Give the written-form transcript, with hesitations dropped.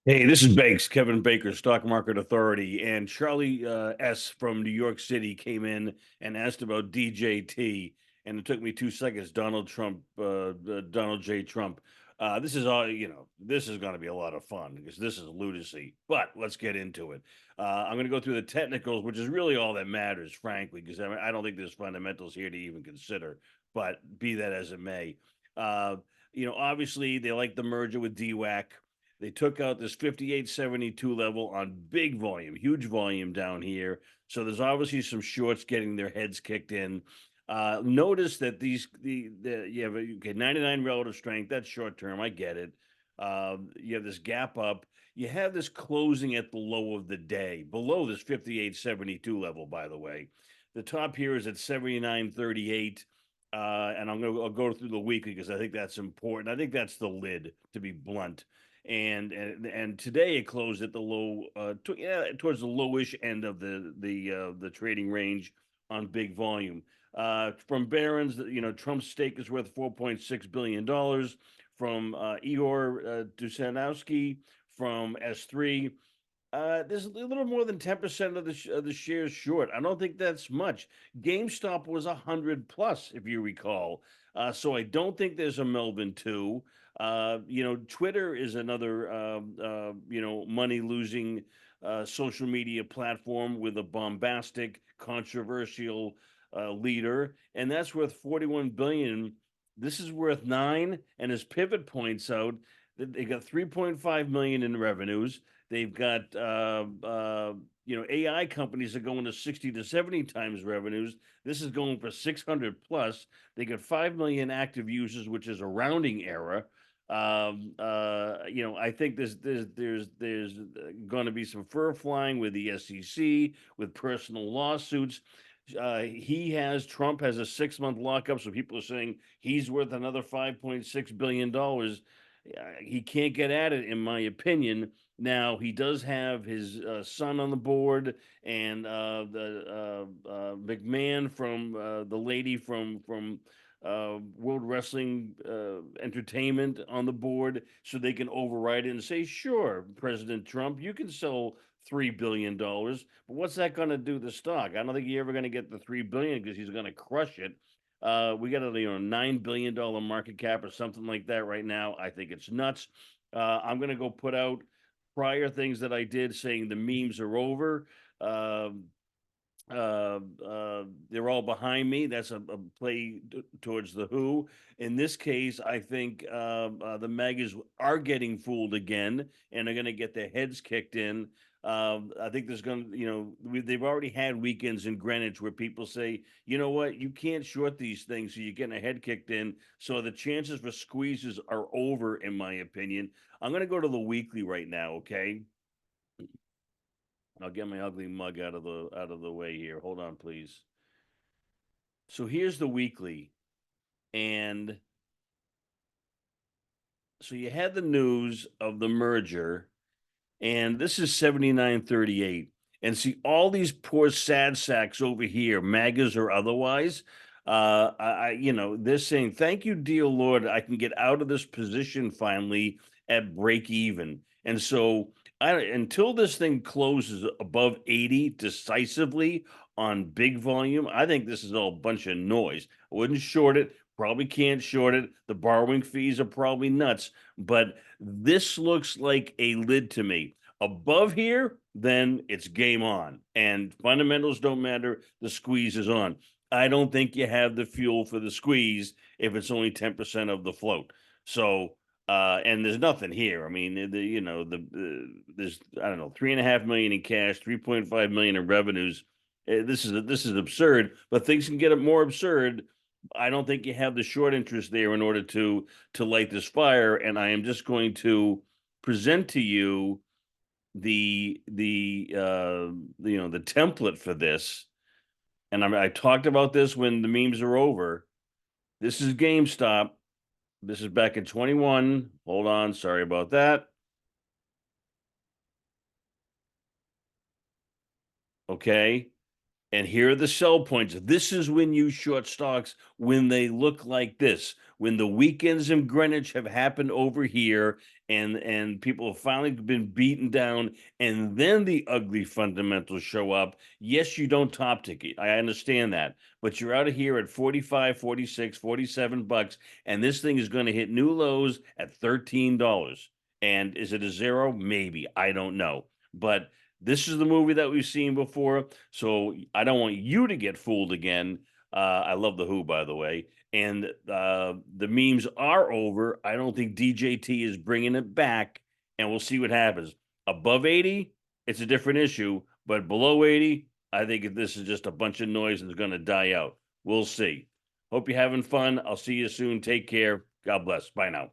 Hey, this is Bakes, Kevin Baker, Stock Market Authority, and Charlie S. from New York City came in and asked about DJT, and it took me 2 seconds. Donald J. Trump. This is all, this is going to be a lot of fun because this is lunacy, but let's get into it. I'm going to go through the technicals, which is really all that matters, frankly, because I don't think there's fundamentals here to even consider, but be that as it may. Uh, Obviously, they like the merger with DWAC. They took out this 58.72 level on big volume, huge volume down here. So there's obviously some shorts getting their heads kicked in. Notice that you have 99 relative strength. That's short term. I get it. You have this gap up. You have this closing at the low of the day, below this 58.72 level, by the way. The top here is at 79.38. And I'll go through the weekly because I think that's important. I think that's the lid, to be blunt. And today it closed at the low, towards the lowish end of the trading range on big volume. From Barron's, Trump's stake is worth $4.6 billion. From Igor Dusanowski from S3, there's a little more than 10% of the shares short. I don't think that's much. GameStop was 100 plus, if you recall. So I don't think there's a Melvin two. Twitter is another money losing social media platform with a bombastic, controversial leader, and that's worth 41 billion. This is worth 9, and as Pivot points out, they got 3.5 million in revenues. They've got AI companies are going to 60 to 70 times revenues. This is going for 600 plus. They got 5 million active users, which is a rounding error. I think there's going to be some fur flying with the SEC, with personal lawsuits. Trump has a 6 month lockup, so people are saying he's worth another $5.6 billion. He can't get at it, in my opinion. Now he does have his son on the board, and the McMahon from the lady from World Wrestling Entertainment on the board, so they can override it and say, "Sure, President Trump, you can sell $3 billion, but what's that going to do to the stock? I don't think you're ever going to get the $3 billion because he's going to crush it." We got a $9 billion market cap or something like that right now. I think it's nuts. I'm going to go put out prior things that I did saying the memes are over. They're all behind me. That's a play towards the Who. In this case, I think the MAGAs are getting fooled again and are going to get their heads kicked in. I think there's going to, they've already had weekends in Greenwich where people say, you know what, you can't short these things, so you're getting a head kicked in. So the chances for squeezes are over, in my opinion. I'm going to go to the weekly right now, okay? I'll get my ugly mug out of the way here. Hold on, please. So here's the weekly, and so you had the news of the merger, and this is 79.38. And see all these poor sad sacks over here, MAGAs or otherwise. They're saying, "Thank you, dear Lord, I can get out of this position finally at break even." And so, until this thing closes above 80 decisively on big volume, I think this is all a bunch of noise. I wouldn't short it. Probably can't short it. The borrowing fees are probably nuts, but this looks like a lid to me. Above here, then it's game on, and fundamentals don't matter. The squeeze is on. I don't think you have the fuel for the squeeze if it's only 10% of the float. So, and there's nothing here. I mean, there's, I don't know, 3.5 million in cash, 3.5 million in revenues. This is absurd, but things can get more absurd. I don't think you have the short interest there in order to light this fire. And I am just going to present to you the template for this. And I talked about this when the memes are over. This is GameStop. This is back in 21. Hold on, sorry about that. Okay. And here are the sell points. This is when you short stocks when they look like this. When the weekends in Greenwich have happened over here and people have finally been beaten down, and then the ugly fundamentals show up. Yes, you don't top ticket. I understand that. But you're out of here at 45, 46, 47 bucks, and this thing is going to hit new lows at $13. And is it a zero? Maybe. I don't know. But this is the movie that we've seen before, so I don't want you to get fooled again. I love the Who, by the way, and the memes are over. I don't think DJT is bringing it back, and we'll see what happens. Above 80, it's a different issue, but below 80, I think this is just a bunch of noise and it's going to die out. We'll see. Hope you're having fun. I'll see you soon. Take care. God bless. Bye now.